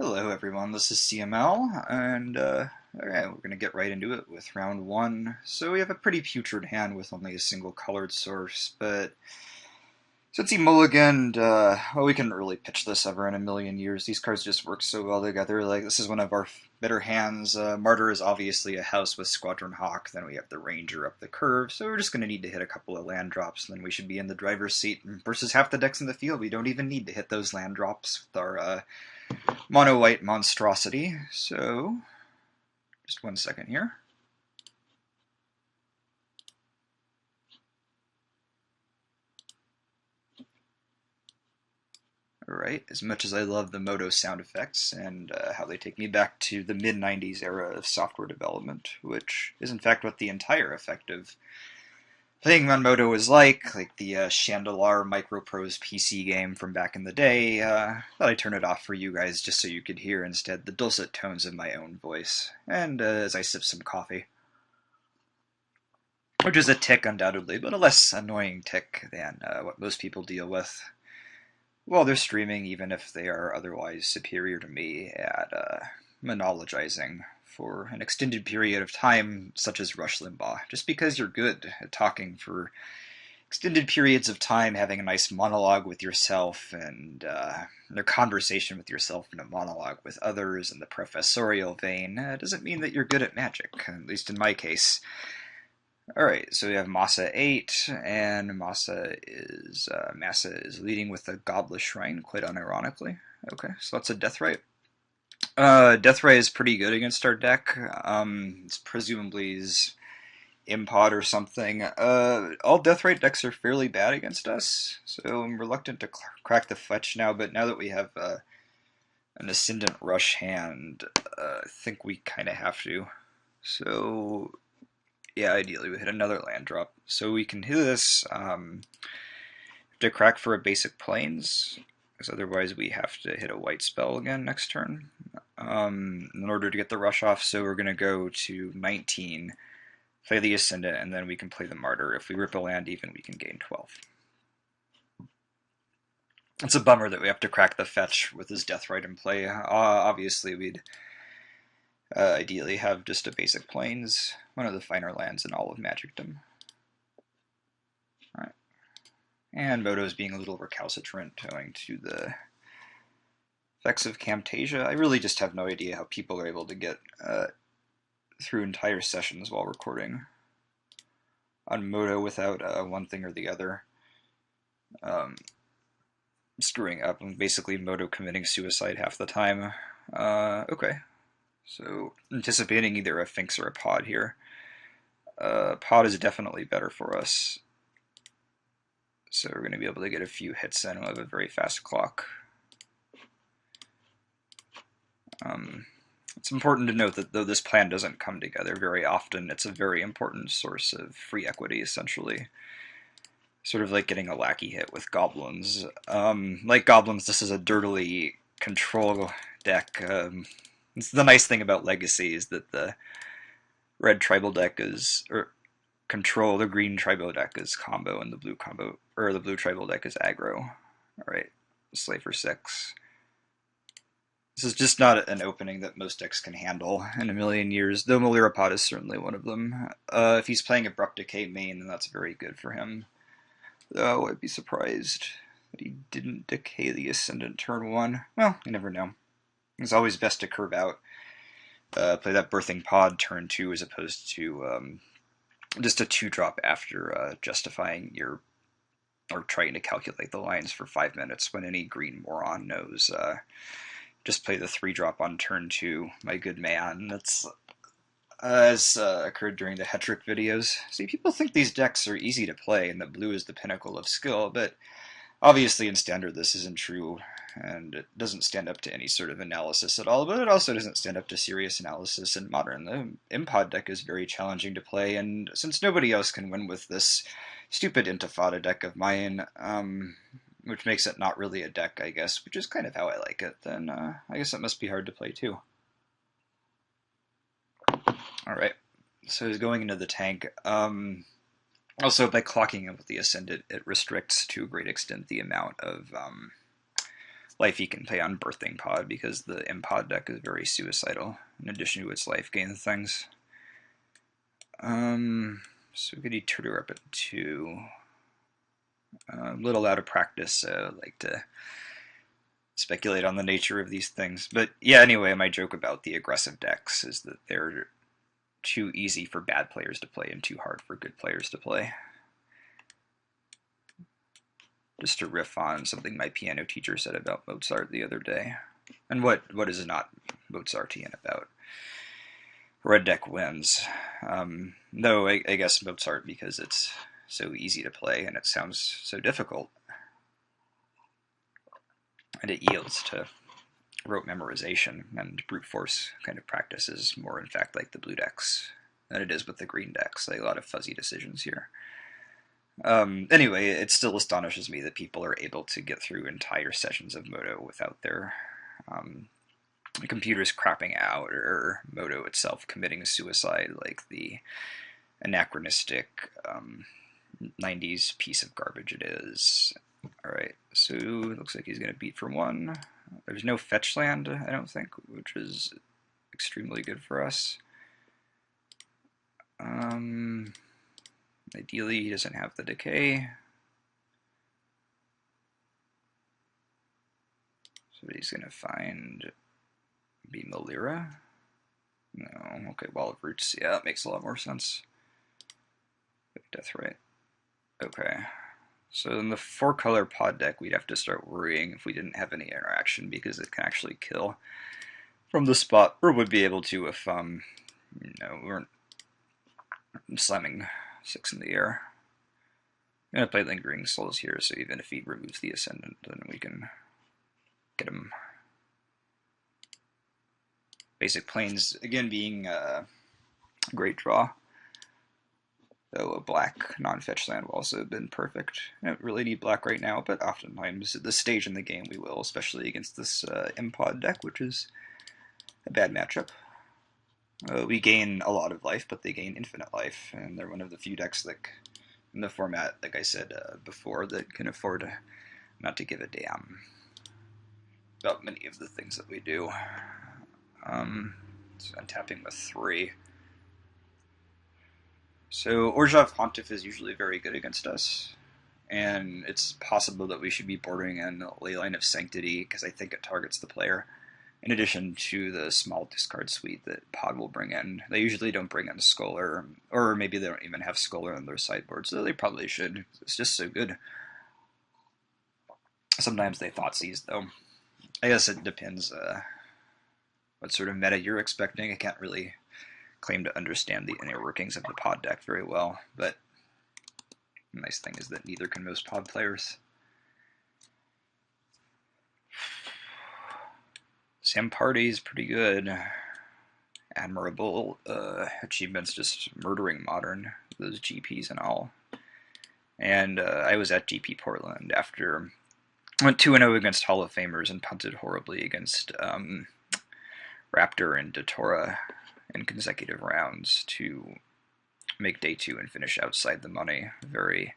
Hello everyone, this is CML, and alright, we're gonna get right into it with round one. So we have a pretty putrid hand with only a single colored source, but since he mulliganed, well, we couldn't really pitch this ever in a million years. These cards just work so well together. Like, this is one of our better hands. Martyr is obviously a house with Squadron Hawk, then we have the Ranger up the curve, so we're just gonna need to hit a couple of land drops, and then we should be in the driver's seat. And versus half the decks in the field, we don't even need to hit those land drops with our mono white monstrosity. So, just 1 second here. Alright, as much as I love the Moto sound effects and how they take me back to the mid-90s era of software development, which is in fact what the entire effect of playing on Moto was like the Chandelar Microprose PC game from back in the day. Thought I'd turn it off for you guys just so you could hear instead the dulcet tones of my own voice, and as I sip some coffee. Which is a tick, undoubtedly, but a less annoying tick than what most people deal with while they're streaming, even if they are otherwise superior to me at monologizing for an extended period of time, such as Rush Limbaugh. Just because you're good at talking for extended periods of time, having a nice monologue with yourself and a conversation with yourself and a monologue with others in the professorial vein, doesn't mean that you're good at magic, at least in my case. Alright, so we have Massa 8, and Massa is leading with a Godless Shrine, quite unironically. Okay, so that's a Deathrite. Deathrite is pretty good against our deck. It's presumably his Impod or something. All Deathrite decks are fairly bad against us, so I'm reluctant to crack the fetch now, but now that we have an Ascendant Rush hand, I think we kind of have to. So yeah, ideally we hit another land drop. So we can hit this to crack for a basic plains, because otherwise we have to hit a white spell again next turn in order to get the rush off. So we're going to go to 19, play the Ascendant, and then we can play the Martyr. If we rip a land even, we can gain 12. It's a bummer that we have to crack the fetch with his Deathrite in play. Obviously we'd ideally have just a basic plains, one of the finer lands in all of Magicdom. Alright. And Moto's being a little recalcitrant owing to the effects of Camtasia. I really just have no idea how people are able to get through entire sessions while recording on Moto without one thing or the other screwing up, and basically Moto committing suicide half the time. Okay. So, anticipating either a Finks or a Pod here. Pod is definitely better for us. So we're going to be able to get a few hits in. We'll have a very fast clock. It's important to note that though this plan doesn't come together very often, it's a very important source of free equity, essentially. Sort of like getting a lackey hit with goblins. Like goblins, this is a dirtily control deck. It's the nice thing about Legacy is that the red tribal deck is control, the green tribal deck is combo, and the blue tribal deck is aggro. Alright, Slay for 6. This is just not an opening that most decks can handle in a million years, though Melirapod is certainly one of them. If he's playing Abrupt Decay main, then that's very good for him. Though I'd be surprised that he didn't decay the Ascendant turn 1. Well, you never know. It's always best to curve out. Play that Birthing Pod turn 2 as opposed to just a 2-drop after justifying your, or trying to calculate the lines for 5 minutes when any green moron knows. Just play the 3-drop on turn 2, my good man. That's as occurred during the Hetrick videos. See, people think these decks are easy to play and that blue is the pinnacle of skill, but obviously in Standard this isn't true, and it doesn't stand up to any sort of analysis at all, but it also doesn't stand up to serious analysis in Modern. The Impod deck is very challenging to play, and since nobody else can win with this stupid Intifada deck of mine, which makes it not really a deck, I guess, which is kind of how I like it, then I guess it must be hard to play too. Alright, so he's going into the tank. Also, by clocking in with the Ascendant, it restricts to a great extent the amount of life he can play on Birthing Pod, because the Impod deck is very suicidal, in addition to its life gain things. So we could eat Tutor up at 2. A little out of practice, so I like to speculate on the nature of these things. But yeah, anyway, my joke about the aggressive decks is that they're too easy for bad players to play and too hard for good players to play. Just to riff on something my piano teacher said about Mozart the other day. And what is not Mozartian about? Red deck wins. No, I guess Mozart, because it's so easy to play and it sounds so difficult. And it yields to rote memorization, and brute force kind of practice is more, in fact, like the blue decks than it is with the green decks. Like a lot of fuzzy decisions here. Anyway, it still astonishes me that people are able to get through entire sessions of Moto without their computers crapping out, or Moto itself committing suicide, like the anachronistic 90s piece of garbage it is. Alright, so it looks like he's going to beat for 1. There's no fetch land, I don't think, which is extremely good for us. Ideally, he doesn't have the decay. So he's going to find maybe Malira? No, okay, Wall of Roots. Yeah, that makes a lot more sense. Deathrite. Okay. So in the 4-color pod deck, we'd have to start worrying if we didn't have any interaction, because it can actually kill from the spot, or would be able to if we weren't slamming 6 in the air. I'm going to play Lingering Souls here, so even if he removes the Ascendant, then we can get him. Basic Plains, again, being a great draw. Though a black non-fetch land will also have been perfect. I don't really need black right now, but oftentimes at this stage in the game we will, especially against this Impod deck, which is a bad matchup. We gain a lot of life, but they gain infinite life, and they're one of the few decks that, in the format, like I said before, that can afford not to give a damn about many of the things that we do. So I'm tapping with 3. So Orzhov Pontiff is usually very good against us, and it's possible that we should be bordering in Leyline of Sanctity, because I think it targets the player, in addition to the small discard suite that Pod will bring in. They usually don't bring in Scholar, or maybe they don't even have Scholar on their sideboard, so they probably should. It's just so good. Sometimes they Thoughtseize, though. I guess it depends what sort of meta you're expecting. I can't really claim to understand the inner workings of the pod deck very well, but the nice thing is that neither can most pod players. Sam Party is pretty good. Admirable achievements, just murdering Modern, those GPs and all. And I was at GP Portland after I went 2-0 against Hall of Famers and punted horribly against Raptor and Datora in consecutive rounds to make day 2 and finish outside the money. Very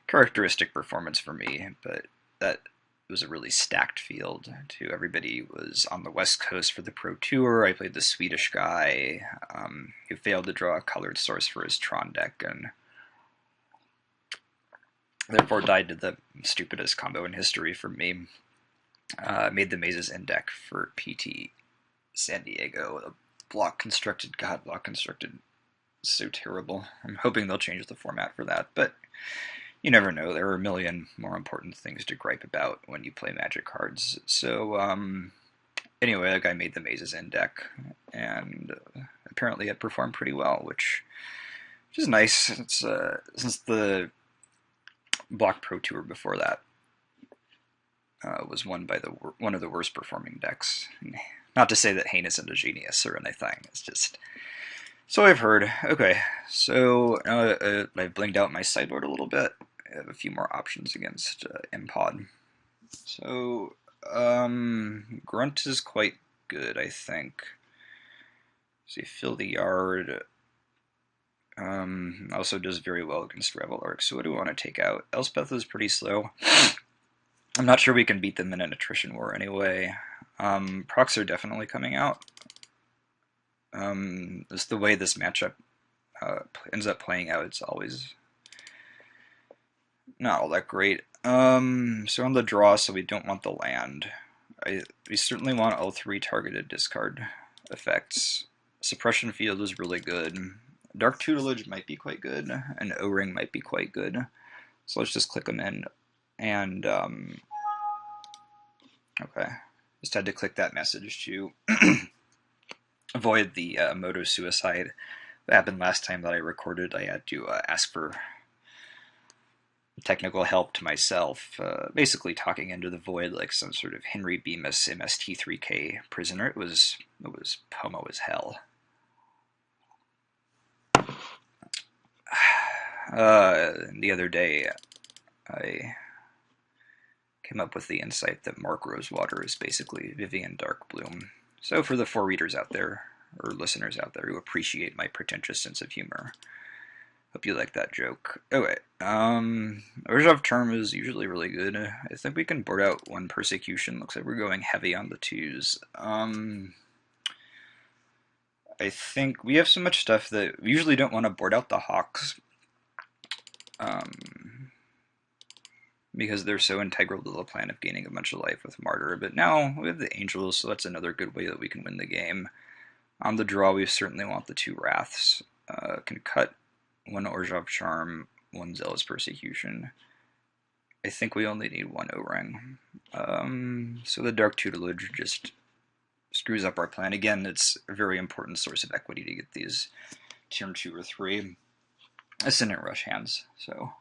characteristic performance for me, but that was a really stacked field too. Everybody was on the West Coast for the Pro Tour. I played the Swedish guy who failed to draw a colored source for his Tron deck, and therefore died to the stupidest combo in history for me. Made the Mazes in deck for PT San Diego. The block constructed, God, block constructed, so terrible. I'm hoping they'll change the format for that, but you never know. There are a million more important things to gripe about when you play Magic cards. So, anyway, that guy made the Mazes in deck, and apparently it performed pretty well, which is nice. It's since the Block Pro Tour before that was won by one of the worst performing decks. Not to say that Hain isn't a genius or anything. It's just so I've heard. Okay, so I've blinged out my sideboard a little bit. I have a few more options against Impod. So Grunt is quite good, I think. So you fill the yard. Also does very well against Revel Arc. So what do we want to take out? Elspeth is pretty slow. I'm not sure we can beat them in an attrition war anyway. Procs are definitely coming out. Just the way this matchup ends up playing out, it's always not all that great. So on the draw, so we don't want the land. We certainly want all three targeted discard effects. Suppression Field is really good. Dark Tutelage might be quite good, and O-Ring might be quite good. So let's just click them in. And, okay. Just had to click that message to avoid the Moto suicide that happened last time that I recorded. I had to ask for technical help to myself, basically talking into the void like some sort of Henry Bemis MST3K prisoner. It was Pomo as hell. The other day, I came up with the insight that Mark Rosewater is basically Vivian Darkbloom. So for the 4 readers out there, or listeners out there who appreciate my pretentious sense of humor, hope you like that joke. Okay, Urge of Charm is usually really good. I think we can board out 1 Persecution. Looks like we're going heavy on the 2s. I think we have so much stuff that we usually don't want to board out the Hawks. Because they're so integral to the plan of gaining a bunch of life with Martyr. But now we have the Angels, so that's another good way that we can win the game. On the draw, we certainly want the 2 Wraths. Can cut 1 Orzhov Charm, 1 Zealous Persecution. I think we only need 1 O-Ring. So the Dark Tutelage just screws up our plan. Again, it's a very important source of equity to get these turn 2 or 3 Ascendant Rush hands. So